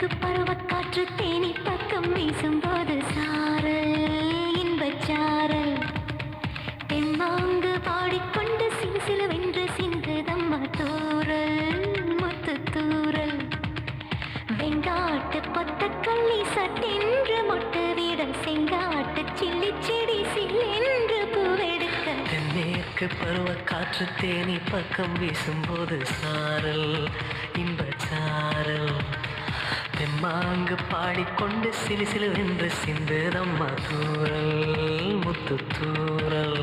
தென்மேற்கு பருவக்காற்று தேனி பக்கம் வீசும்போது சாரல் இன்பச்சாரல் தெம்மாங்கு பாடிக்கொண்டு சிலுசிலுவென்று சிந்துதம்மா தூரல் முத்து தூரல் வெங்காட்டு பொத்தக்கள்ளி சட்டென்று மொட்டு விட செங்காட்டு சில்லி செடி சில்லென்று பூவெடுக்க தென்மேற்கு பருவக்காற்று தேனி பக்கம் வீசும்போது சாரல் இன்பச்சாரல் தெம்மாங்கு பாடிக்கொண்டு சிலுசிலுவென்று சிந்துதம்மா தூரல் முத்து தூரல்